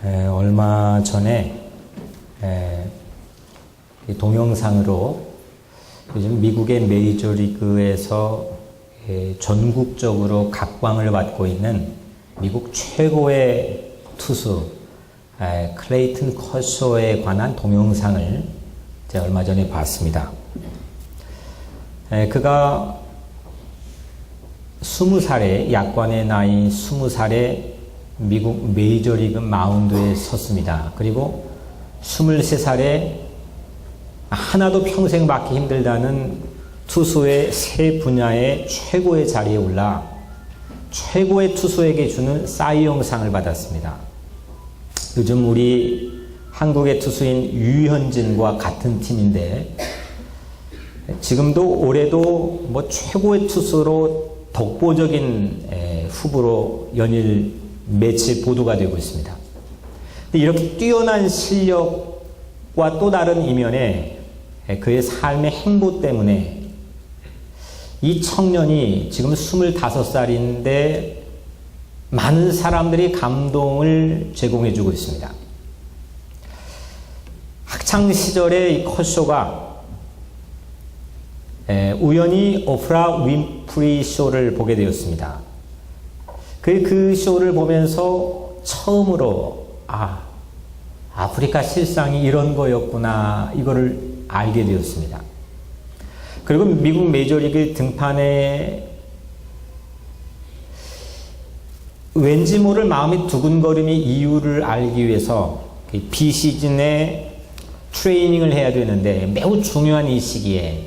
얼마 전에 이 동영상으로 요즘 미국의 메이저리그에서 전국적으로 각광을 받고 있는 미국 최고의 투수 클레이튼 커쇼에 관한 동영상을 제가 얼마 전에 봤습니다. 그가 20살에 약관의 나이 20살에 미국 메이저리그 마운드에 섰습니다. 그리고 23살에 하나도 평생 맞기 힘들다는 투수의 세 분야의 최고의 자리에 올라 최고의 투수에게 주는 사이영상을 받았습니다. 요즘 우리 한국의 투수인 유현진과 같은 팀인데 지금도 올해도 최고의 투수로 독보적인 후보로 연일 매체 보도가 되고 있습니다. 이렇게 뛰어난 실력과 또 다른 이면에 그의 삶의 행보 때문에 이 청년이 지금 25살인데 많은 사람들이 감동을 제공해주고 있습니다. 학창시절에 이 커쇼가 우연히 오프라 윈프리 쇼를 보게 되었습니다. 그 쇼를 보면서 처음으로 아프리카 실상이 이런 거였구나 이거를 알게 되었습니다. 그리고 미국 메이저리그 등판에 왠지 모를 마음이 두근거림의 이유를 알기 위해서 비시즌에 트레이닝을 해야 되는데 매우 중요한 이 시기에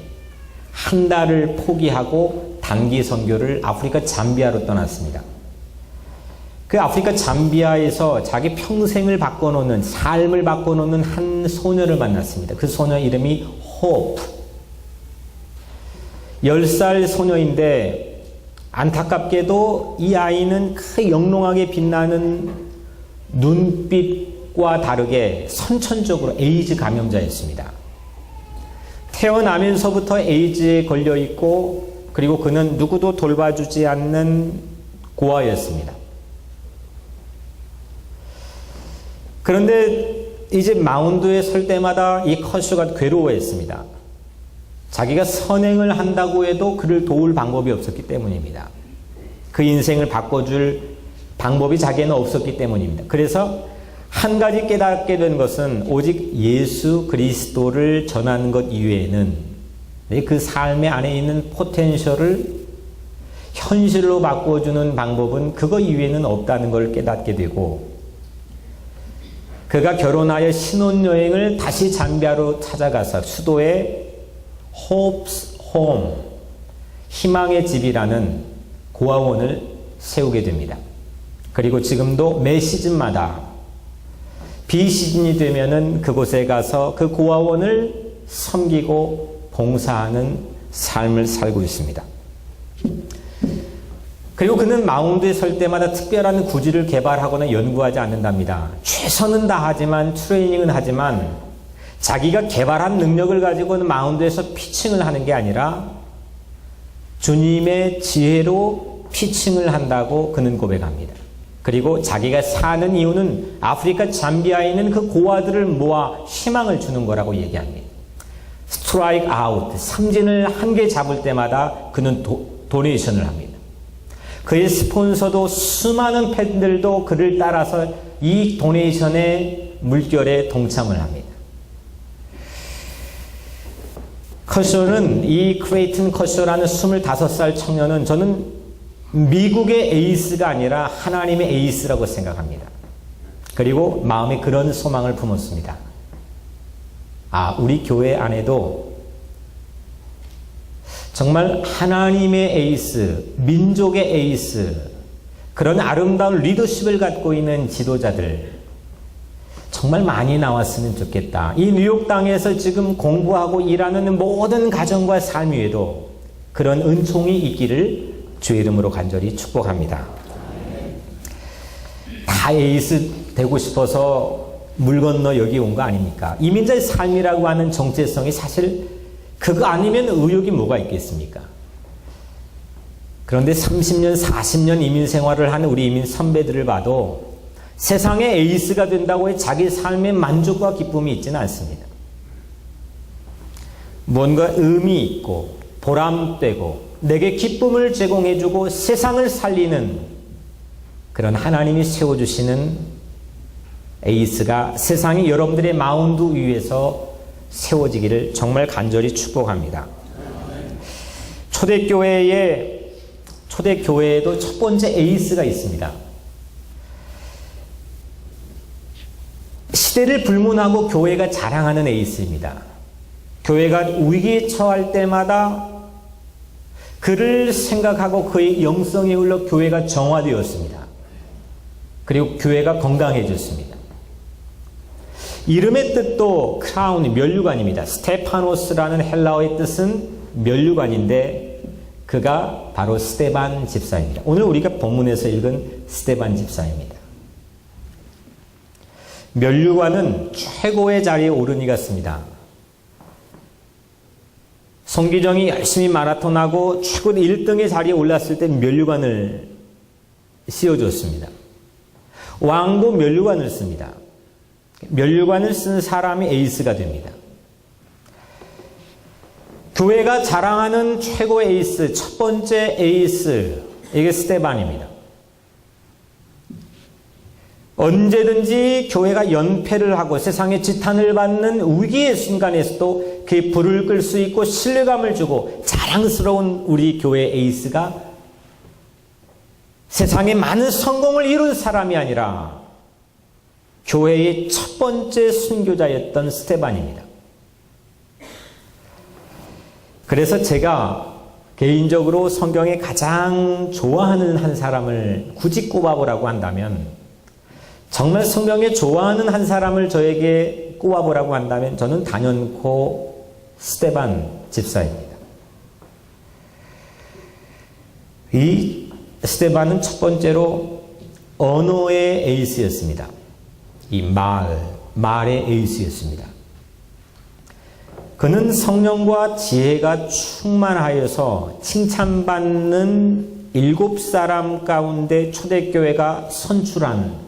한 달을 포기하고 단기 선교를 아프리카 잠비아로 떠났습니다. 그 아프리카 잠비아에서 자기 평생을 바꿔놓는, 삶을 바꿔놓는 한 소녀를 만났습니다. 그 소녀 이름이 호프. 10살 소녀인데 안타깝게도 이 아이는 그 영롱하게 빛나는 눈빛과 다르게 선천적으로 에이즈 감염자였습니다. 태어나면서부터 에이즈에 걸려있고 그리고 그는 누구도 돌봐주지 않는 고아였습니다. 그런데 이제 마운드에 설 때마다 이 커쇼가 괴로워했습니다. 자기가 선행을 한다고 해도 그를 도울 방법이 없었기 때문입니다. 그 인생을 바꿔줄 방법이 자기에는 없었기 때문입니다. 그래서 한 가지 깨닫게 된 것은 오직 예수 그리스도를 전하는 것 이외에는 그 삶의 안에 있는 포텐셜을 현실로 바꿔주는 방법은 그거 이외에는 없다는 걸 깨닫게 되고 그가 결혼하여 신혼여행을 다시 잠비아로 찾아가서 수도의 Hope's Home, 희망의 집이라는 고아원을 세우게 됩니다. 그리고 지금도 매 시즌마다 비시즌이 되면은 그곳에 가서 그 고아원을 섬기고 봉사하는 삶을 살고 있습니다. 그리고 그는 마운드에 설 때마다 특별한 구질을 개발하거나 연구하지 않는답니다. 최선은 다하지만 트레이닝은 하지만 자기가 개발한 능력을 가지고는 마운드에서 피칭을 하는 게 아니라 주님의 지혜로 피칭을 한다고 그는 고백합니다. 그리고 자기가 사는 이유는 아프리카 잠비아에 있는 그 고아들을 모아 희망을 주는 거라고 얘기합니다. 스트라이크 아웃, 삼진을 한 개 잡을 때마다 그는 도네이션을 합니다. 그의 스폰서도 수많은 팬들도 그를 따라서 이 도네이션의 물결에 동참을 합니다. 커쇼는 이 클레이튼 커쇼라는 25살 청년은 저는 미국의 에이스가 아니라 하나님의 에이스라고 생각합니다. 그리고 마음에 그런 소망을 품었습니다. 우리 교회 안에도 정말 하나님의 에이스, 민족의 에이스, 그런 아름다운 리더십을 갖고 있는 지도자들 정말 많이 나왔으면 좋겠다. 이 뉴욕 땅에서 지금 공부하고 일하는 모든 가정과 삶 위에도 그런 은총이 있기를 주의 이름으로 간절히 축복합니다. 다 에이스 되고 싶어서 물 건너 여기 온 거 아닙니까? 이민자의 삶이라고 하는 정체성이 사실 그거 아니면 의욕이 뭐가 있겠습니까? 그런데 30년, 40년 이민 생활을 하는 우리 이민 선배들을 봐도 세상의 에이스가 된다고 해 자기 삶의 만족과 기쁨이 있지는 않습니다. 뭔가 의미 있고 보람되고 내게 기쁨을 제공해주고 세상을 살리는 그런 하나님이 세워주시는 에이스가 세상이 여러분들의 마운드 위에서 세워지기를 정말 간절히 축복합니다. 초대교회에도 첫 번째 에이스가 있습니다. 시대를 불문하고 교회가 자랑하는 에이스입니다. 교회가 위기에 처할 때마다 그를 생각하고 그의 영성에 흘러 교회가 정화되었습니다. 그리고 교회가 건강해졌습니다. 이름의 뜻도 크라운, 면류관입니다. 스테파노스라는 헬라어의 뜻은 면류관인데 그가 바로 스데반 집사입니다. 오늘 우리가 본문에서 읽은 스데반 집사입니다. 면류관은 최고의 자리에 오른 이 같습니다. 송기정이 열심히 마라톤하고 최고 1등의 자리에 올랐을 때 면류관을 씌워줬습니다. 왕도 면류관을 씁니다. 면류관을 쓴 사람이 에이스가 됩니다. 교회가 자랑하는 최고의 에이스, 첫 번째 에이스, 이게 스데반입니다. 언제든지 교회가 연패를 하고 세상의 지탄을 받는 위기의 순간에서도 그의 불을 끌 수 있고 신뢰감을 주고 자랑스러운 우리 교회 에이스가 세상에 많은 성공을 이룬 사람이 아니라 교회의 첫 번째 순교자였던 스데반입니다. 그래서 제가 개인적으로 성경에 가장 좋아하는 한 사람을 굳이 꼽아보라고 한다면, 정말 성경에 좋아하는 한 사람을 저에게 꼽아보라고 한다면 저는 단연코 스데반 집사입니다. 이 스데반은 첫 번째로 언어의 에이스였습니다. 이 말의 에이스였습니다. 그는 성령과 지혜가 충만하여서 칭찬받는 7사람 가운데 초대교회가 선출한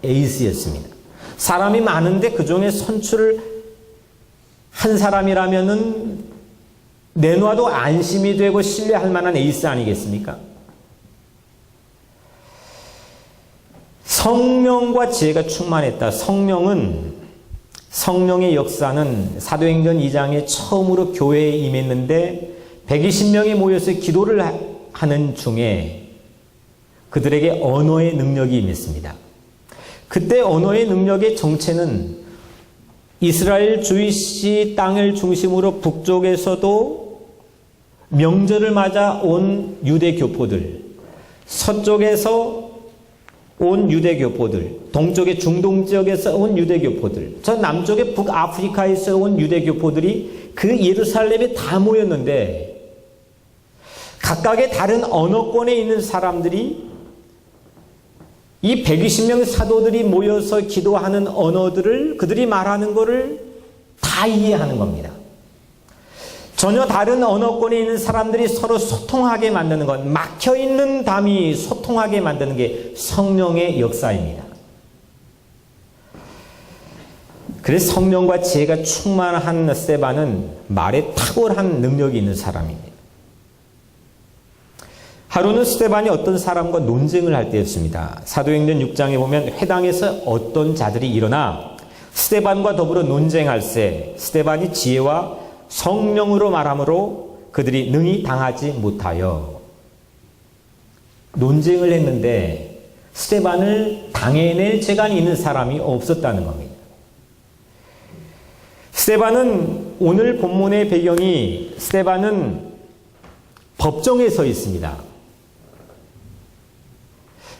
에이스였습니다. 사람이 많은데 그 중에 선출을 한 사람이라면은 내놔도 안심이 되고 신뢰할 만한 에이스 아니겠습니까? 성령과 지혜가 충만했다. 성령의 역사는 사도행전 2장에 처음으로 교회에 임했는데 120명이 모여서 기도를 하는 중에 그들에게 언어의 능력이 임했습니다. 그때 언어의 능력의 정체는 이스라엘 주이시 땅을 중심으로 북쪽에서도 명절을 맞아 온 유대 교포들, 서쪽에서 온 유대 교포들, 동쪽의 중동 지역에서 온 유대 교포들, 저 남쪽의 북아프리카에서 온 유대 교포들이 그 예루살렘에 다 모였는데 각각의 다른 언어권에 있는 사람들이 이 120명 사도들이 모여서 기도하는 언어들을 그들이 말하는 것을 다 이해하는 겁니다. 전혀 다른 언어권에 있는 사람들이 서로 소통하게 만드는 것, 막혀있는 담이 소통하게 만드는 게 성령의 역사입니다. 그래서 성령과 지혜가 충만한 스데반은 말에 탁월한 능력이 있는 사람입니다. 하루는 스데반이 어떤 사람과 논쟁을 할 때였습니다. 사도행전 6장에 보면 회당에서 어떤 자들이 일어나 스데반과 더불어 논쟁할세 스데반이 지혜와 성령으로 말하므로 그들이 능히 당하지 못하여. 논쟁을 했는데 스데반을 당해낼 재간이 있는 사람이 없었다는 겁니다. 스데반은 오늘 본문의 배경이 스데반은 법정에 서 있습니다.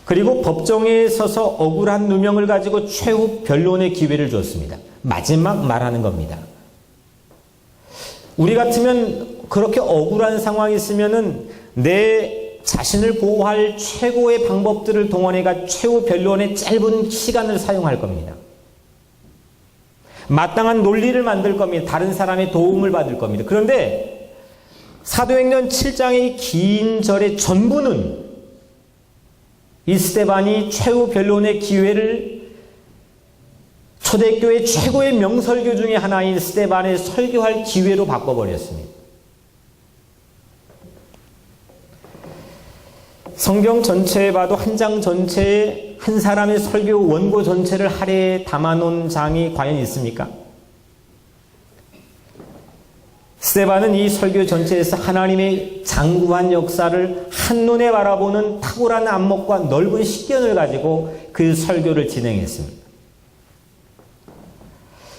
그리고 법정에 서서 억울한 누명을 가지고 최후 변론의 기회를 줬습니다. 마지막 말하는 겁니다. 우리 같으면 그렇게 억울한 상황이 있으면은 내 자신을 보호할 최고의 방법들을 동원해가 최후 변론의 짧은 시간을 사용할 겁니다. 마땅한 논리를 만들 겁니다. 다른 사람의 도움을 받을 겁니다. 그런데 사도행전 7장의 긴 절의 전부는 이 스데반이 최후 변론의 기회를 초대교회 최고의 명설교 중에 하나인 스데반의 설교할 기회로 바꿔버렸습니다. 성경 전체에 봐도 한 장 전체에 한 사람의 설교 원고 전체를 할애에 담아놓은 장이 과연 있습니까? 스데반은 이 설교 전체에서 하나님의 장구한 역사를 한눈에 바라보는 탁월한 안목과 넓은 식견을 가지고 그 설교를 진행했습니다.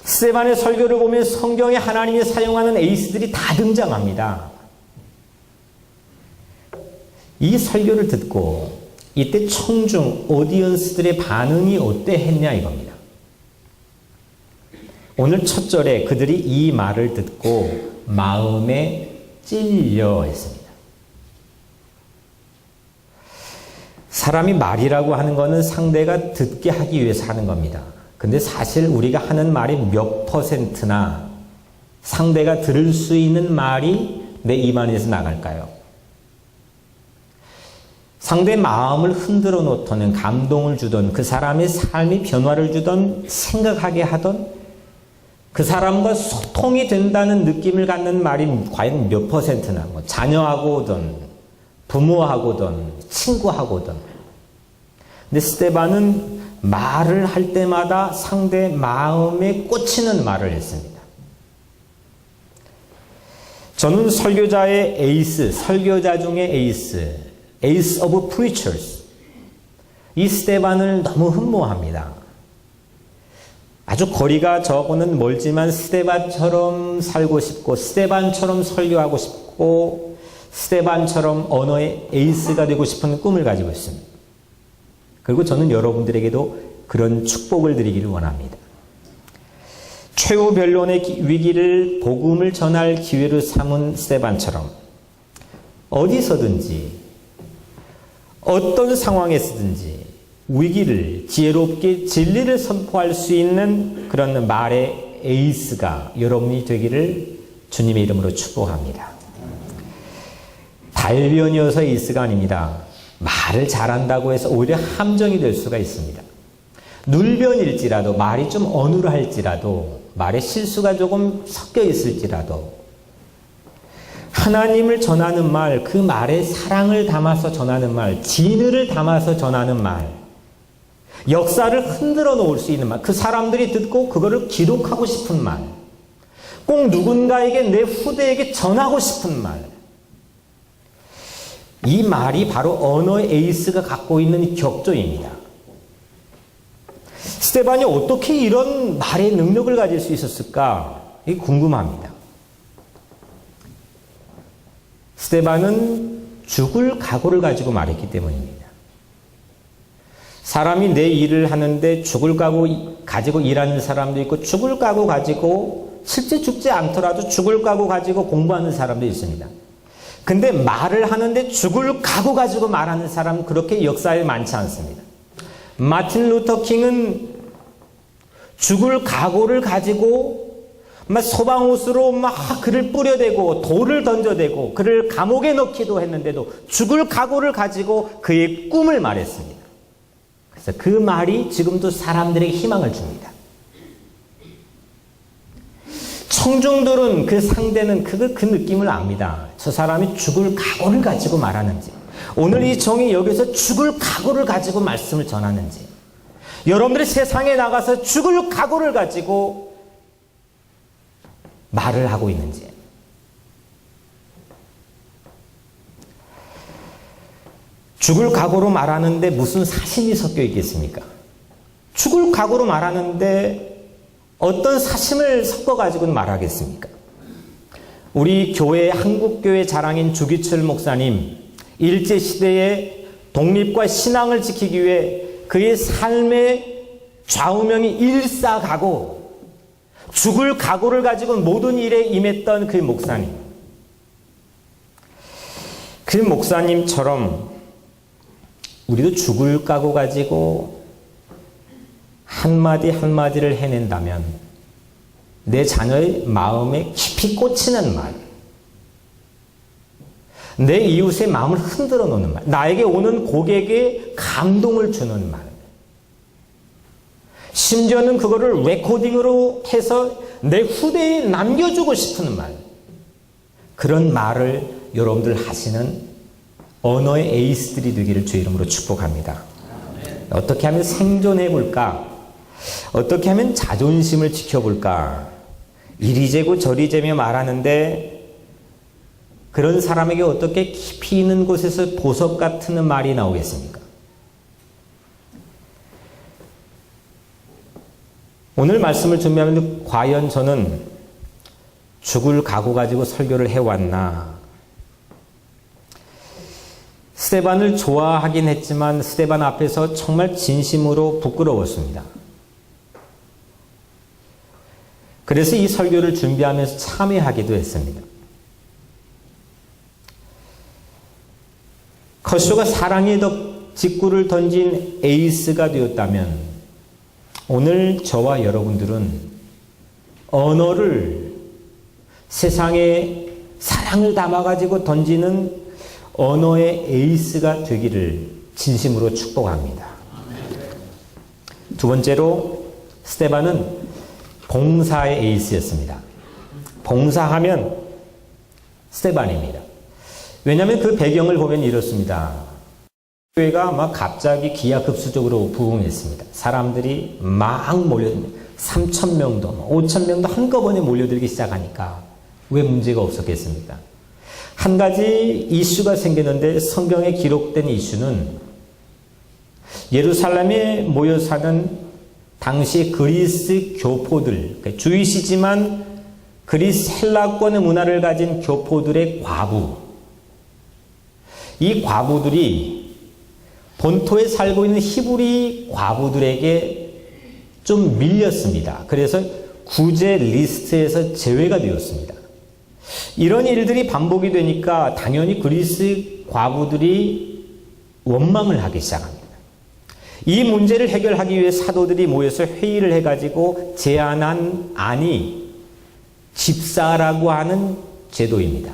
스데반의 설교를 보면 성경에 하나님이 사용하는 에이스들이 다 등장합니다. 이 설교를 듣고 이때 청중 오디언스들의 반응이 어때했냐 이겁니다. 오늘 첫 절에 그들이 이 말을 듣고 마음에 찔려 했습니다. 사람이 말이라고 하는 것은 상대가 듣게 하기 위해서 하는 겁니다. 근데 사실 우리가 하는 말이 몇 퍼센트나 상대가 들을 수 있는 말이 내 입 안에서 나갈까요? 상대의 마음을 흔들어 놓던, 감동을 주던, 그 사람의 삶이 변화를 주던, 생각하게 하던, 그 사람과 소통이 된다는 느낌을 갖는 말이 과연 몇 퍼센트나, 자녀하고든, 부모하고든, 친구하고든. 근데 스데반은 말을 할 때마다 상대 마음에 꽂히는 말을 했습니다. 저는 설교자의 에이스, 설교자 중에 에이스 오브 프리처스, 이 스데반을 너무 흠모합니다. 아주 거리가 저하고는 멀지만 스데반처럼 살고 싶고 스데반처럼 설교하고 싶고 스데반처럼 언어의 에이스가 되고 싶은 꿈을 가지고 있습니다. 그리고 저는 여러분들에게도 그런 축복을 드리기를 원합니다. 최후 변론의 위기를 복음을 전할 기회로 삼은 스데반처럼 어디서든지 어떤 상황에서든지 위기를 지혜롭게 진리를 선포할 수 있는 그런 말의 에이스가 여러분이 되기를 주님의 이름으로 축복합니다. 달변이어서 에이스가 아닙니다. 말을 잘한다고 해서 오히려 함정이 될 수가 있습니다. 눌변일지라도, 말이 좀 어눌할지라도, 말에 실수가 조금 섞여 있을지라도 하나님을 전하는 말, 그 말에 사랑을 담아서 전하는 말, 진의를 담아서 전하는 말, 역사를 흔들어 놓을 수 있는 말, 그 사람들이 듣고 그거를 기록하고 싶은 말, 꼭 누군가에게 내 후대에게 전하고 싶은 말, 이 말이 바로 언어의 에이스가 갖고 있는 격조입니다. 스데반이 어떻게 이런 말의 능력을 가질 수 있었을까? 이게 궁금합니다. 스데반은 죽을 각오를 가지고 말했기 때문입니다. 사람이 내 일을 하는데 죽을 각오 가지고 일하는 사람도 있고 죽을 각오 가지고 실제 죽지 않더라도 죽을 각오 가지고 공부하는 사람도 있습니다. 근데 말을 하는데 죽을 각오 가지고 말하는 사람은 그렇게 역사에 많지 않습니다. 마틴 루터 킹은 죽을 각오를 가지고 막 소방호수로 막 그를 뿌려대고 돌을 던져대고 그를 감옥에 넣기도 했는데도 죽을 각오를 가지고 그의 꿈을 말했습니다. 그래서 그 말이 지금도 사람들에게 희망을 줍니다. 청중들은 그 상대는 그 느낌을 압니다. 저 사람이 죽을 각오를 가지고 말하는지, 오늘 이 종이 여기서 죽을 각오를 가지고 말씀을 전하는지, 여러분들이 세상에 나가서 죽을 각오를 가지고 말을 하고 있는지. 죽을 각오로 말하는데 무슨 사심이 섞여 있겠습니까? 죽을 각오로 말하는데 어떤 사심을 섞어가지고 말하겠습니까? 우리 교회, 한국교회 자랑인 주기철 목사님, 일제시대의 독립과 신앙을 지키기 위해 그의 삶의 좌우명이 일사각오, 죽을 각오를 가지고 모든 일에 임했던 그 목사님. 그 목사님처럼 우리도 죽을 각오 가지고 한마디 한마디를 해낸다면 내 자녀의 마음에 깊이 꽂히는 말, 내 이웃의 마음을 흔들어 놓는 말, 나에게 오는 고객에 감동을 주는 말, 심지어는 그거를 레코딩으로 해서 내 후대에 남겨주고 싶은 말, 그런 말을 여러분들 하시는 언어의 에이스들이 되기를 주의 이름으로 축복합니다. 어떻게 하면 생존해 볼까? 어떻게 하면 자존심을 지켜볼까? 이리 재고 저리 재며 말하는데 그런 사람에게 어떻게 깊이 있는 곳에서 보석 같은 말이 나오겠습니까? 오늘 말씀을 준비하면서 과연 저는 죽을 각오 가지고 설교를 해왔나? 스데반을 좋아하긴 했지만 스데반 앞에서 정말 진심으로 부끄러웠습니다. 그래서 이 설교를 준비하면서 참여하기도 했습니다. 커쇼가 사랑의 직구를 던진 에이스가 되었다면 오늘 저와 여러분들은 언어를 세상에 사랑을 담아가지고 던지는 언어의 에이스가 되기를 진심으로 축복합니다. 두 번째로 스데반은 봉사의 에이스였습니다. 봉사하면 스데반입니다. 왜냐하면 그 배경을 보면 이렇습니다. 교회가 막 갑자기 기하급수적으로 부흥했습니다. 사람들이 막 몰려듭니다. 3,000명도 5,000명도 한꺼번에 몰려들기 시작하니까 왜 문제가 없었겠습니까? 한 가지 이슈가 생겼는데 성경에 기록된 이슈는 예루살렘에 모여 사는 당시 그리스 교포들, 그러니까 주이시지만 그리스 헬라권의 문화를 가진 교포들의 과부, 이 과부들이 본토에 살고 있는 히브리 과부들에게 좀 밀렸습니다. 그래서 구제 리스트에서 제외가 되었습니다. 이런 일들이 반복이 되니까 당연히 그리스 과부들이 원망을 하기 시작합니다. 이 문제를 해결하기 위해 사도들이 모여서 회의를 해가지고 제안한 안이 집사라고 하는 제도입니다.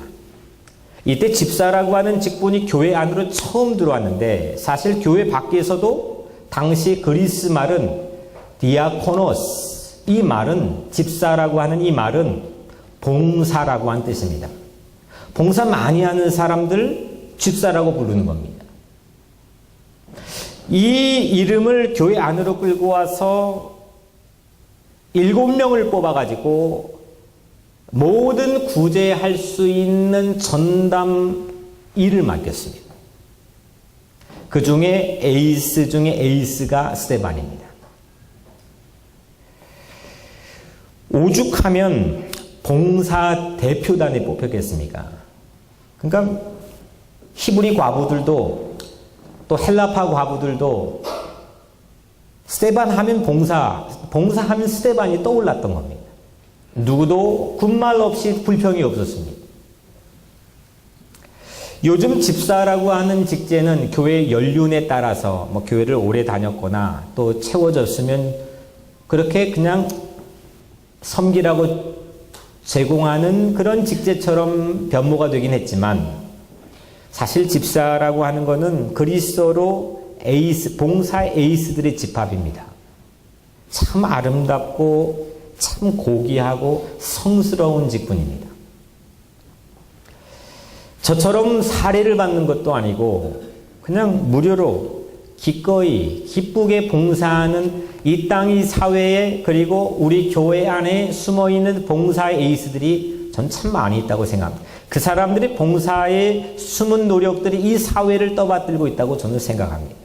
이때 집사라고 하는 직분이 교회 안으로 처음 들어왔는데 사실 교회 밖에서도 당시 그리스 말은 디아코노스, 이 말은 집사라고 하는 이 말은 봉사라고 하는 뜻입니다. 봉사 많이 하는 사람들 집사라고 부르는 겁니다. 이 이름을 교회 안으로 끌고 와서 7명을 뽑아가지고 모든 구제할 수 있는 전담 일을 맡겼습니다. 그 중에 에이스 중에 에이스가 스데반입니다. 오죽하면 봉사 대표단에 뽑혔겠습니까? 그러니까 히브리 과부들도 또 헬라파 과부들도 스데반 하면 봉사하면 스데반이 떠올랐던 겁니다. 누구도 군말 없이 불평이 없었습니다. 요즘 집사라고 하는 직제는 교회 연륜에 따라서 뭐 교회를 오래 다녔거나 또 채워졌으면 그렇게 그냥 섬기라고 제공하는 그런 직제처럼 변모가 되긴 했지만 사실 집사라고 하는 것은 그리스어로 에이스, 봉사 에이스들의 집합입니다. 참 아름답고 참 고귀하고 성스러운 직분입니다. 저처럼 사례를 받는 것도 아니고 그냥 무료로 기꺼이 기쁘게 봉사하는 이 땅 이 사회에 그리고 우리 교회 안에 숨어있는 봉사의 에이스들이 전 참 많이 있다고 생각합니다. 그 사람들이 봉사의 숨은 노력들이 이 사회를 떠받들고 있다고 저는 생각합니다.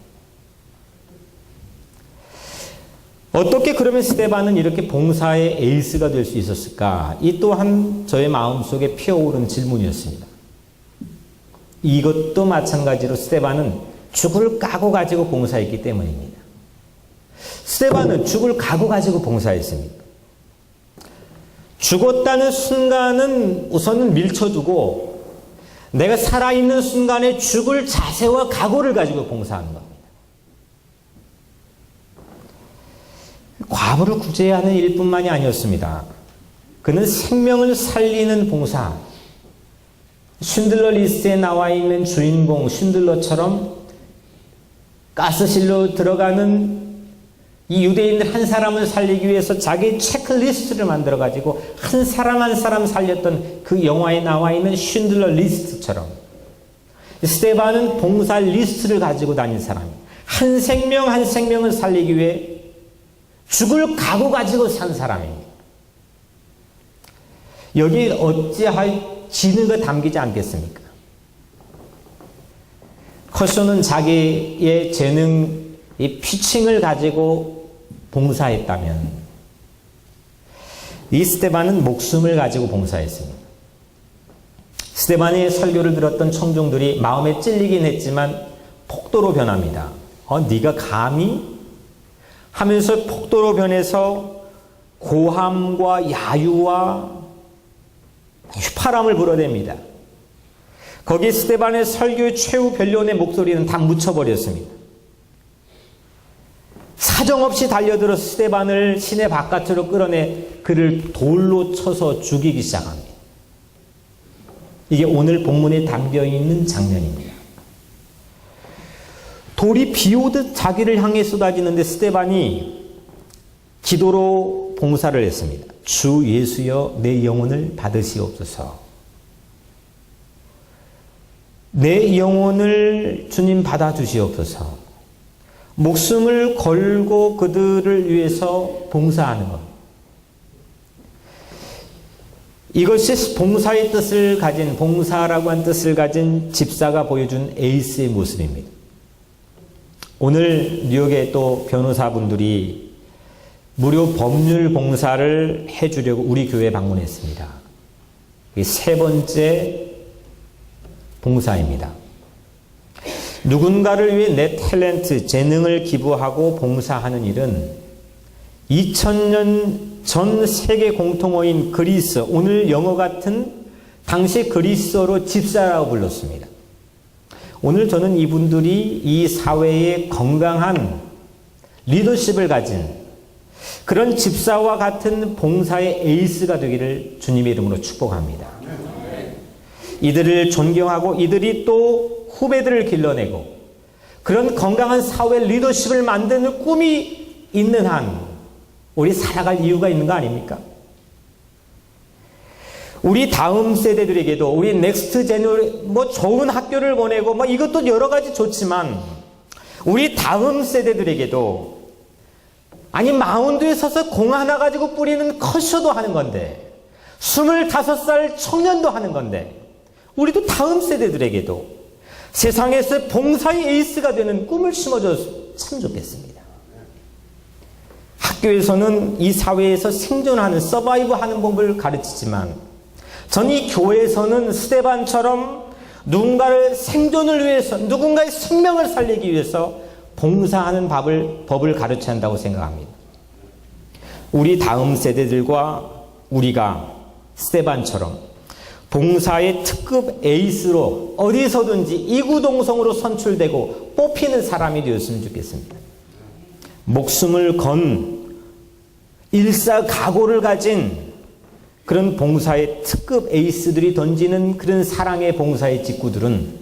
어떻게 그러면 스데반은 이렇게 봉사의 에이스가 될 수 있었을까? 이 또한 저의 마음속에 피어오른 질문이었습니다. 이것도 마찬가지로 스데반은 죽을 각오 가지고 봉사했기 때문입니다. 스데반은 죽을 각오 가지고 봉사했습니다. 죽었다는 순간은 우선은 밀쳐두고 내가 살아있는 순간에 죽을 자세와 각오를 가지고 봉사하는 겁니다. 과부를 구제하는 일뿐만이 아니었습니다. 그는 생명을 살리는 봉사, 쉰들러 리스트에 나와 있는 주인공 쉰들러처럼 가스실로 들어가는 이 유대인들 한 사람을 살리기 위해서 자기 체크리스트를 만들어가지고 한 사람 한 사람 살렸던 그 영화에 나와 있는 쉰들러 리스트처럼 스데반은 봉사 리스트를 가지고 다닌 사람이에요. 한 생명 한 생명을 살리기 위해 죽을 각오 가지고 산 사람입니다. 여기 어찌할 지능가 담기지 않겠습니까? 커쇼는 자기의 재능, 이 피칭을 가지고 봉사했다면 이 스데반은 목숨을 가지고 봉사했습니다. 스데반의 설교를 들었던 청중들이 마음에 찔리긴 했지만 폭도로 변합니다. 네가 감히? 하면서 폭도로 변해서 고함과 야유와 휘파람을 불어댑니다. 거기 스데반의 설교의 최후 변론의 목소리는 다 묻혀버렸습니다. 사정없이 달려들어 스데반을 시내 바깥으로 끌어내 그를 돌로 쳐서 죽이기 시작합니다. 이게 오늘 본문에 담겨있는 장면입니다. 돌이 비오듯 자기를 향해 쏟아지는데 스데반이 기도로 봉사를 했습니다. 주 예수여 내 영혼을 받으시옵소서. 내 영혼을 주님 받아주시옵소서. 목숨을 걸고 그들을 위해서 봉사하는 것. 이것이 봉사의 뜻을 가진, 봉사라고 한 뜻을 가진 집사가 보여준 에이스의 모습입니다. 오늘 뉴욕의 또 변호사분들이 무료 법률 봉사를 해주려고 우리 교회에 방문했습니다. 이게 세 번째 봉사입니다. 누군가를 위해 내 탤런트, 재능을 기부하고 봉사하는 일은 2000년 전 세계 공통어인 그리스, 오늘 영어 같은 당시 그리스어로 집사라고 불렀습니다. 오늘 저는 이분들이 이 사회에 건강한 리더십을 가진 그런 집사와 같은 봉사의 에이스가 되기를 주님의 이름으로 축복합니다. 이들을 존경하고 이들이 또 후배들을 길러내고 그런 건강한 사회 리더십을 만드는 꿈이 있는 한 우리 살아갈 이유가 있는 거 아닙니까? 우리 다음 세대들에게도 우리 넥스트 제너레 좋은 학교를 보내고 이것도 여러 가지 좋지만 우리 다음 세대들에게도 아니 마운드에 서서 공 하나 가지고 뿌리는 커쇼도 하는 건데 25살 청년도 하는 건데 우리도 다음 세대들에게도 세상에서 봉사의 에이스가 되는 꿈을 심어줘서 참 좋겠습니다. 학교에서는 이 사회에서 생존하는 서바이브하는 법을 가르치지만 전 이 교회에서는 스데반처럼 누군가를 생존을 위해서 누군가의 생명을 살리기 위해서 봉사하는 법을 가르쳐야 한다고 생각합니다. 우리 다음 세대들과 우리가 스데반처럼 봉사의 특급 에이스로 어디서든지 이구동성으로 선출되고 뽑히는 사람이 되었으면 좋겠습니다. 목숨을 건 일사각오를 가진 그런 봉사의 특급 에이스들이 던지는 그런 사랑의 봉사의 직구들은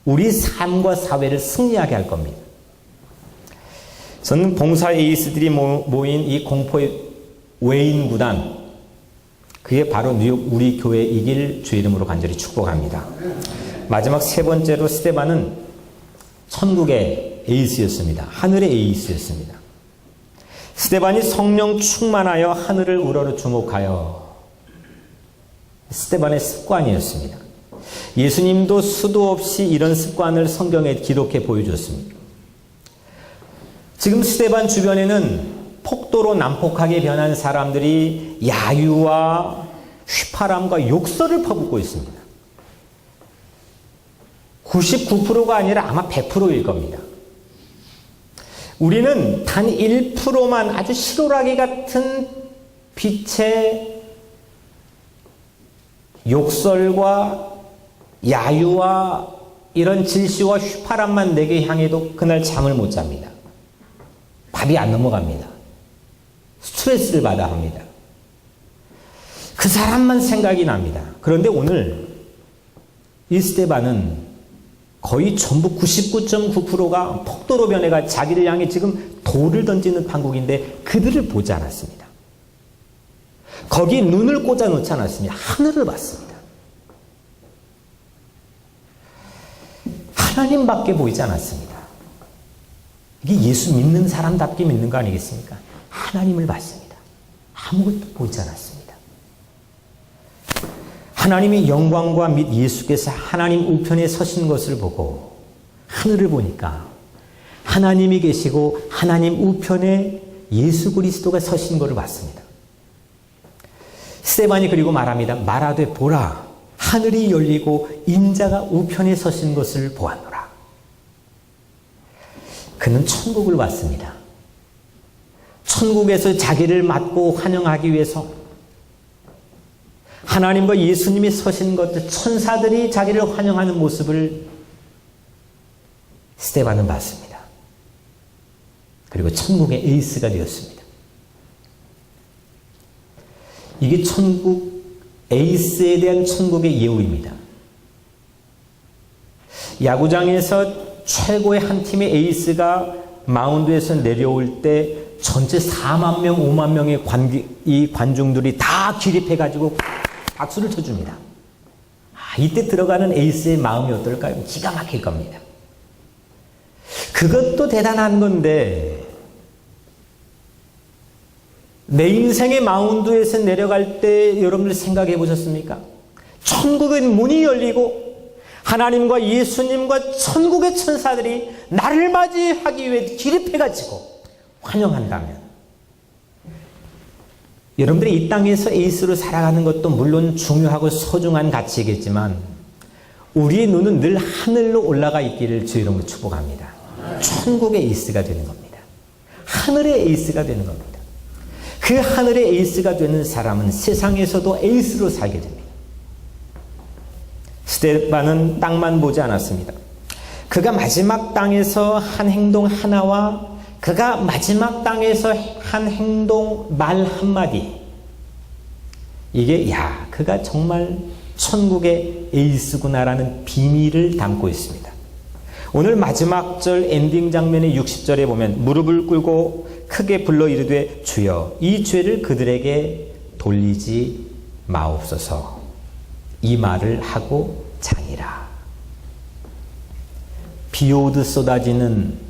우리 삶과 사회를 승리하게 할 겁니다. 저는 봉사 에이스들이 모인 이 공포의 외인 구단, 그게 바로 뉴욕 우리 교회이길 주 이름으로 간절히 축복합니다. 마지막 세 번째로 스데반은 천국의 에이스였습니다. 하늘의 에이스였습니다. 스데반이 성령 충만하여 하늘을 우러러 주목하여 스데반의 습관이었습니다. 예수님도 수도 없이 이런 습관을 성경에 기록해 보여줬습니다. 지금 스데반 주변에는 폭도로 난폭하게 변한 사람들이 야유와 휘파람과 욕설을 퍼붓고 있습니다. 99%가 아니라 아마 100%일 겁니다. 우리는 단 1%만 아주 실오라기 같은 빛의 욕설과 야유와 이런 질시와 휘파람만 내게 향해도 그날 잠을 못 잡니다. 밥이 안 넘어갑니다. 스트레스를 받아 합니다. 그 사람만 생각이 납니다. 그런데 오늘 이 스데반은 거의 전부 99.9%가 폭도로 변해가 자기를 향해 지금 돌을 던지는 판국인데 그들을 보지 않았습니다. 거기에 눈을 꽂아 놓지 않았습니다. 하늘을 봤습니다. 하나님밖에 보이지 않았습니다. 이게 예수 믿는 사람답게 믿는 거 아니겠습니까? 하나님을 봤습니다. 아무것도 보이지 않았습니다. 하나님의 영광과 및 예수께서 하나님 우편에 서신 것을 보고 하늘을 보니까 하나님이 계시고 하나님 우편에 예수 그리스도가 서신 것을 봤습니다. 스데반이 그리고 말합니다. 말하되 보라, 하늘이 열리고 인자가 우편에 서신 것을 보았노라. 그는 천국을 봤습니다. 천국에서 자기를 맞고 환영하기 위해서 하나님과 예수님이 서신 것, 천사들이 자기를 환영하는 모습을 스데반은 봤습니다. 그리고 천국의 에이스가 되었습니다. 이게 천국 에이스에 대한 천국의 예우입니다. 야구장에서 최고의 한 팀의 에이스가 마운드에서 내려올 때 전체 4만 명, 5만 명의 관중들이 다 기립해가지고 박수를 쳐줍니다. 이때 들어가는 에이스의 마음이 어떨까요? 기가 막힐 겁니다. 그것도 대단한 건데 내 인생의 마운드에서 내려갈 때 여러분들 생각해 보셨습니까? 천국의 문이 열리고 하나님과 예수님과 천국의 천사들이 나를 맞이하기 위해 기립해가지고 환영한다면 여러분들이 이 땅에서 에이스로 살아가는 것도 물론 중요하고 소중한 가치이겠지만 우리의 눈은 늘 하늘로 올라가 있기를 주 이름으로 축복합니다. 천국의 에이스가 되는 겁니다. 하늘의 에이스가 되는 겁니다. 그 하늘의 에이스가 되는 사람은 세상에서도 에이스로 살게 됩니다. 스데반은 땅만 보지 않았습니다. 그가 마지막 땅에서 한 행동 하나와 그가 마지막 땅에서 한 행동 말 한마디, 이게 그가 정말 천국의 에이스구나라는 비밀을 담고 있습니다. 오늘 마지막 절 엔딩 장면의 60절에 보면 무릎을 꿇고 크게 불러 이르되 주여 이 죄를 그들에게 돌리지 마옵소서, 이 말을 하고 자니라. 비 오듯 쏟아지는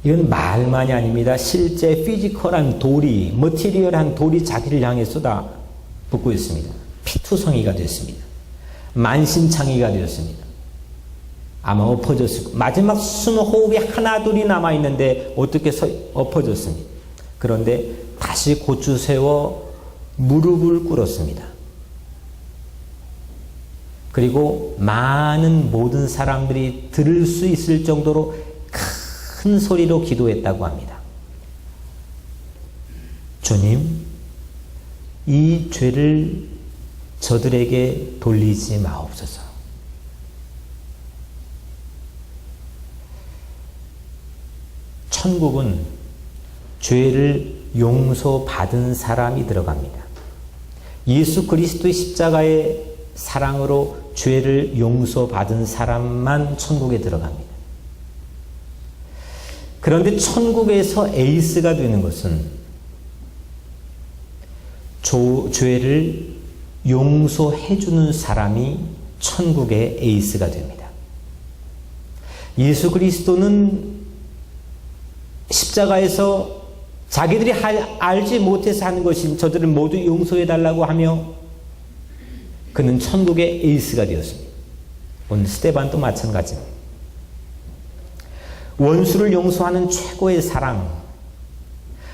이건 말만이 아닙니다. 실제 피지컬한 돌이, 머티리얼한 돌이 자기를 향해 쏟아붓고 있습니다. 피투성이가 됐습니다. 만신창이가 되었습니다. 아마 엎어졌을 거예요. 마지막 숨호흡이 하나 둘이 남아있는데 어떻게 엎어졌습니다. 그런데 다시 고추 세워 무릎을 꿇었습니다. 그리고 많은 모든 사람들이 들을 수 있을 정도로 큰 소리로 기도했다고 합니다. 주님, 이 죄를 저들에게 돌리지 마옵소서. 천국은 죄를 용서받은 사람이 들어갑니다. 예수 그리스도의 십자가의 사랑으로 죄를 용서받은 사람만 천국에 들어갑니다. 그런데 천국에서 에이스가 되는 것은 죄를 용서해주는 사람이 천국의 에이스가 됩니다. 예수 그리스도는 십자가에서 자기들이 알지 못해서 하는 것이 저들을 모두 용서해달라고 하며 그는 천국의 에이스가 되었습니다. 오늘 스데반도 마찬가지입니다. 원수를 용서하는 최고의 사랑,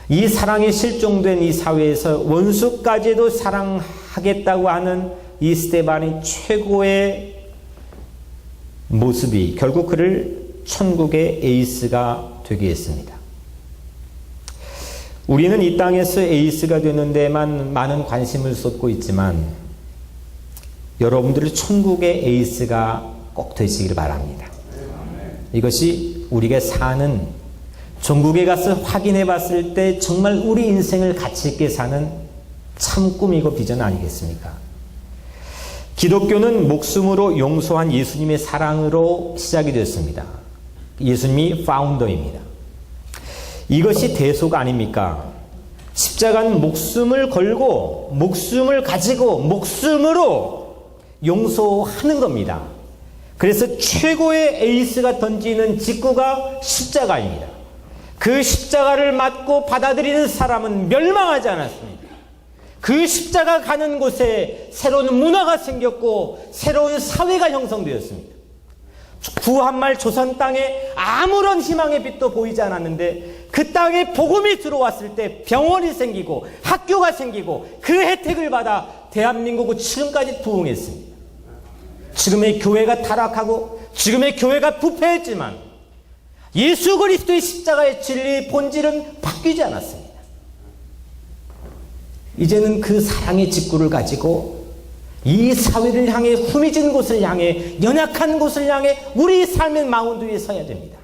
이 사랑이 실종된 이 사회에서 원수까지도 사랑하겠다고 하는 이 스데반의 최고의 모습이 결국 그를 천국의 에이스가 되게 했습니다. 우리는 이 땅에서 에이스가 되는 데만 많은 관심을 쏟고 있지만 여러분들의 천국의 에이스가 꼭 되시기를 바랍니다. 이것이 우리가 사는, 전국에 가서 확인해 봤을 때 정말 우리 인생을 가치 있게 사는 참 꿈이고 비전 아니겠습니까? 기독교는 목숨으로 용서한 예수님의 사랑으로 시작이 됐습니다. 예수님이 파운더입니다. 이것이 대소가 아닙니까? 십자가는 목숨을 걸고 목숨을 가지고 목숨으로 용서하는 겁니다. 그래서 최고의 에이스가 던지는 직구가 십자가입니다. 그 십자가를 맞고 받아들이는 사람은 멸망하지 않았습니다. 그 십자가 가는 곳에 새로운 문화가 생겼고 새로운 사회가 형성되었습니다. 구한말 조선 땅에 아무런 희망의 빛도 보이지 않았는데 그 땅에 복음이 들어왔을 때 병원이 생기고 학교가 생기고 그 혜택을 받아 대한민국은 지금까지 부흥했습니다. 지금의 교회가 타락하고 지금의 교회가 부패했지만 예수 그리스도의 십자가의 진리 본질은 바뀌지 않았습니다. 이제는 그 사랑의 직구를 가지고 이 사회를 향해 후미진 곳을 향해 연약한 곳을 향해 우리 삶의 마운드 위에 서야 됩니다.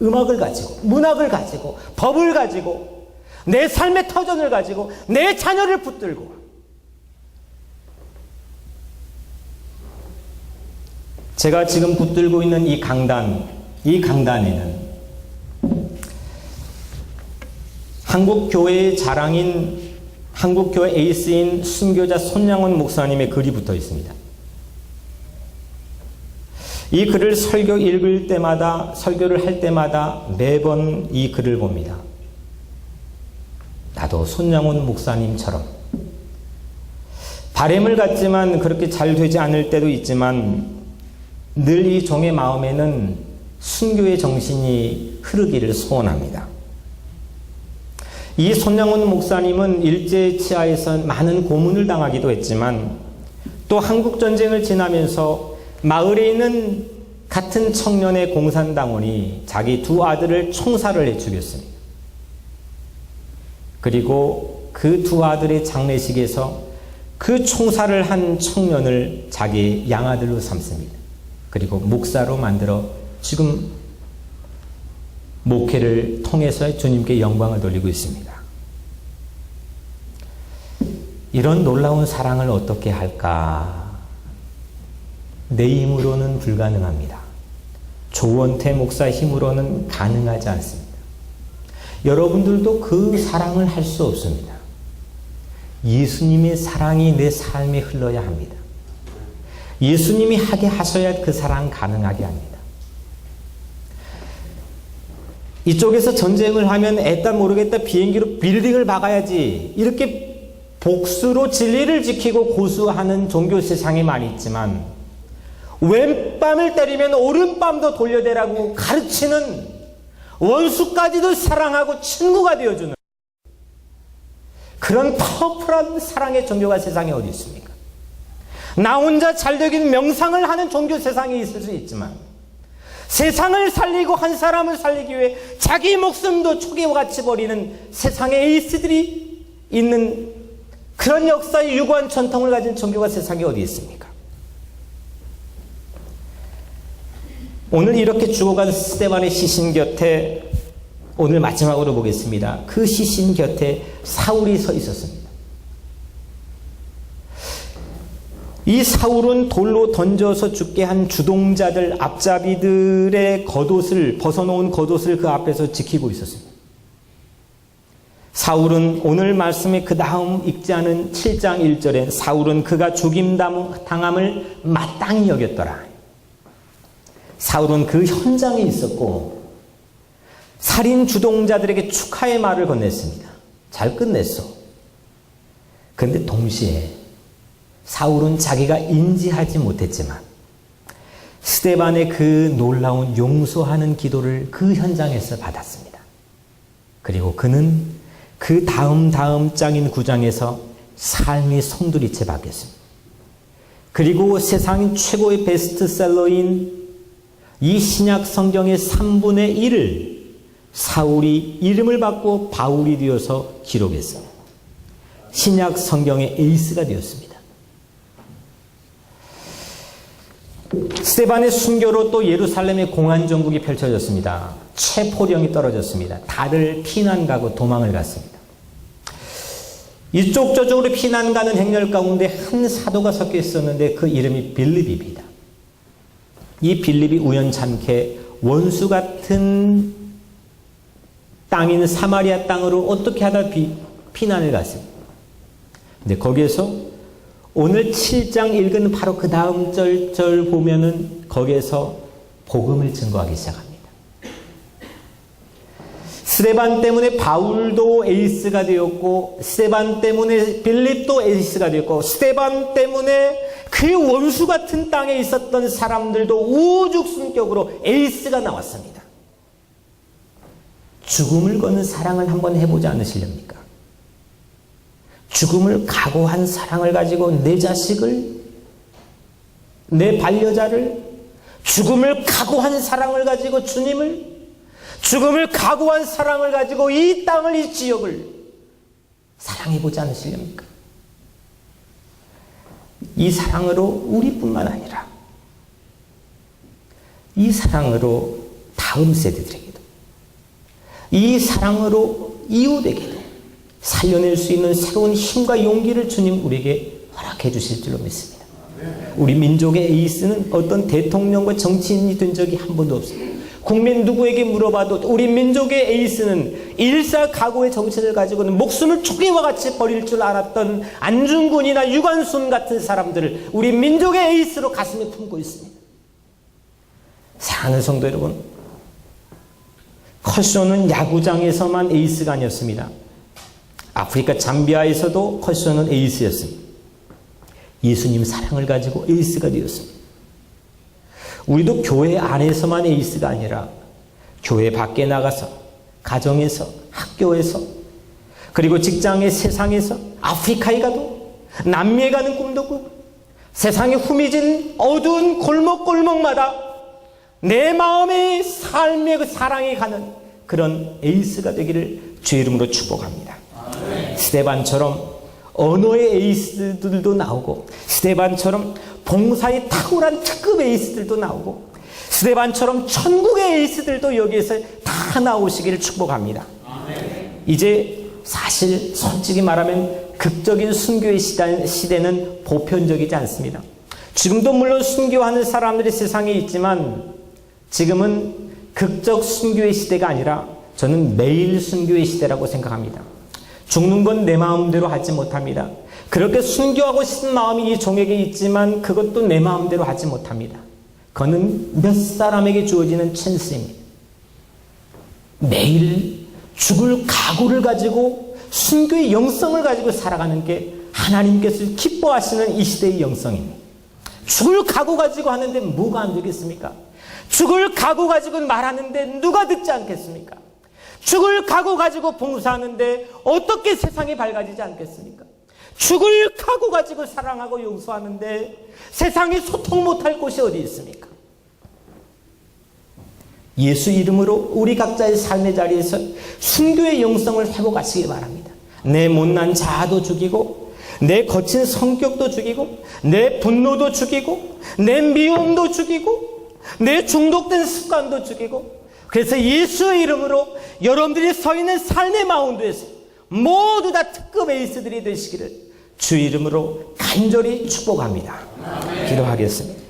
음악을 가지고 문학을 가지고 법을 가지고 내 삶의 터전을 가지고 내 자녀를 붙들고 제가 지금 붙들고 있는 이 강단에는 한국교회의 자랑인 한국교회 에이스인 순교자 손양원 목사님의 글이 붙어 있습니다. 이 글을 설교를 할 때마다 매번 이 글을 봅니다. 나도 손양원 목사님처럼 바램을 갖지만 그렇게 잘 되지 않을 때도 있지만 늘 이 종의 마음에는 순교의 정신이 흐르기를 소원합니다. 이 손양원 목사님은 일제 치하에서 많은 고문을 당하기도 했지만 또 한국전쟁을 지나면서 마을에 있는 같은 청년의 공산당원이 자기 두 아들을 총살을 해 죽였습니다. 그리고 그 두 아들의 장례식에서 그 총살을 한 청년을 자기의 양아들로 삼습니다. 그리고 목사로 만들어 지금 목회를 통해서 주님께 영광을 돌리고 있습니다. 이런 놀라운 사랑을 어떻게 할까? 내 힘으로는 불가능합니다. 조원태 목사 힘으로는 가능하지 않습니다. 여러분들도 그 사랑을 할 수 없습니다. 예수님의 사랑이 내 삶에 흘러야 합니다. 예수님이 하게 하셔야 그 사랑 가능하게 합니다. 이쪽에서 전쟁을 하면 애따 모르겠다 비행기로 빌딩을 박아야지 이렇게 복수로 진리를 지키고 고수하는 종교 세상이 많이 있지만 왼뺨을 때리면 오른뺨도 돌려대라고 가르치는 원수까지도 사랑하고 친구가 되어주는 그런 파워풀한 사랑의 종교가 세상에 어디 있습니까? 나 혼자 잘되긴 명상을 하는 종교 세상이 있을 수 있지만 세상을 살리고 한 사람을 살리기 위해 자기 목숨도 초계와 같이 버리는 세상의 에이스들이 있는 그런 역사의 유구한 전통을 가진 종교가 세상에 어디 있습니까? 오늘 이렇게 죽어간 스데반의 시신 곁에 오늘 마지막으로 보겠습니다. 그 시신 곁에 사울이 서 있었습니다. 이 사울은 돌로 던져서 죽게 한 주동자들, 앞잡이들의 겉옷을 벗어놓은 겉옷을 그 앞에서 지키고 있었습니다. 사울은 오늘 말씀에 그 다음 읽지 않은 7장 1절에 사울은 그가 죽임당함을 마땅히 여겼더라. 사울은 그 현장에 있었고 살인 주동자들에게 축하의 말을 건넸습니다. 잘 끝냈어. 그런데 동시에 사울은 자기가 인지하지 못했지만 스데반의 그 놀라운 용서하는 기도를 그 현장에서 받았습니다. 그리고 그는 그 다음 장인 9장에서 삶이 송두리째 바뀌었습니다. 그리고 세상 최고의 베스트셀러인 이 신약 성경의 3분의 1을 사울이 이름을 받고 바울이 되어서 기록했습니다. 신약 성경의 에이스가 되었습니다. 스데반의 순교로 또 예루살렘의 공안 정국이 펼쳐졌습니다. 체포령이 떨어졌습니다. 다들 피난 가고 도망을 갔습니다. 이쪽 저쪽으로 피난 가는 행렬 가운데 한 사도가 섞여 있었는데 그 이름이 빌립입니다. 이 빌립이 우연찮게 원수 같은 땅인 사마리아 땅으로 어떻게 하다 피난을 갔습니다. 근데 거기에서 오늘 7장 읽은 바로 그 다음 절 보면은 거기에서 복음을 증거하기 시작합니다. 스데반 때문에 바울도 에이스가 되었고, 스데반 때문에 빌립도 에이스가 되었고, 스데반 때문에 그 원수 같은 땅에 있었던 사람들도 우죽순격으로 에이스가 나왔습니다. 죽음을 거는 사랑을 한번 해보지 않으시렵니까? 죽음을 각오한 사랑을 가지고 내 자식을, 내 반려자를, 죽음을 각오한 사랑을 가지고 주님을, 죽음을 각오한 사랑을 가지고 이 땅을, 이 지역을 사랑해보지 않으시렵니까? 이 사랑으로 우리뿐만 아니라 이 사랑으로 다음 세대들에게도, 이 사랑으로 이웃에게도 살려낼 수 있는 새로운 힘과 용기를 주님 우리에게 허락해 주실 줄로 믿습니다. 우리 민족의 에이스는 어떤 대통령과 정치인이 된 적이 한 번도 없습니다. 국민 누구에게 물어봐도 우리 민족의 에이스는 일사각오의 정신을 가지고는 목숨을 초기와 같이 버릴 줄 알았던 안중근이나 유관순 같은 사람들을 우리 민족의 에이스로 가슴에 품고 있습니다. 사랑하는 성도 여러분, 커쇼는 야구장에서만 에이스가 아니었습니다. 아프리카 잠비아에서도 커쇼는 에이스였습니다. 예수님 사랑을 가지고 에이스가 되었습니다. 우리도 교회 안에서만 에이스가 아니라 교회 밖에 나가서, 가정에서, 학교에서, 그리고 직장의 세상에서, 아프리카에 가도, 남미에 가는 꿈도 꾸고, 세상에 후미진 어두운 골목골목마다 내 마음의 삶의 그 사랑이 가는 그런 에이스가 되기를 주의 이름으로 축복합니다. 스데반처럼 언어의 에이스들도 나오고, 스데반처럼 봉사의 탁월한 특급 에이스들도 나오고, 스데반처럼 천국의 에이스들도 여기에서 다 나오시기를 축복합니다. 이제 사실 솔직히 말하면 극적인 순교의 시대는 보편적이지 않습니다. 지금도 물론 순교하는 사람들이 세상에 있지만 지금은 극적 순교의 시대가 아니라 저는 매일 순교의 시대라고 생각합니다. 죽는 건 내 마음대로 하지 못합니다. 그렇게 순교하고 싶은 마음이 이 종에게 있지만 그것도 내 마음대로 하지 못합니다. 그거는 몇 사람에게 주어지는 찬스입니다. 매일 죽을 각오를 가지고 순교의 영성을 가지고 살아가는 게 하나님께서 기뻐하시는 이 시대의 영성입니다. 죽을 각오 가지고 하는데 뭐가 안 되겠습니까? 죽을 각오 가지고 말하는데 누가 듣지 않겠습니까? 죽을 각오 가지고 봉사하는데 어떻게 세상이 밝아지지 않겠습니까? 죽을 각오 가지고 사랑하고 용서하는데 세상에 소통 못할 곳이 어디 있습니까? 예수 이름으로 우리 각자의 삶의 자리에서 순교의 영성을 회복하시기 바랍니다. 내 못난 자아도 죽이고, 내 거친 성격도 죽이고, 내 분노도 죽이고, 내 미움도 죽이고, 내 중독된 습관도 죽이고, 그래서 예수의 이름으로 여러분들이 서 있는 삶의 마운드에서 모두 다 특급 에이스들이 되시기를 주 이름으로 간절히 축복합니다. 기도하겠습니다.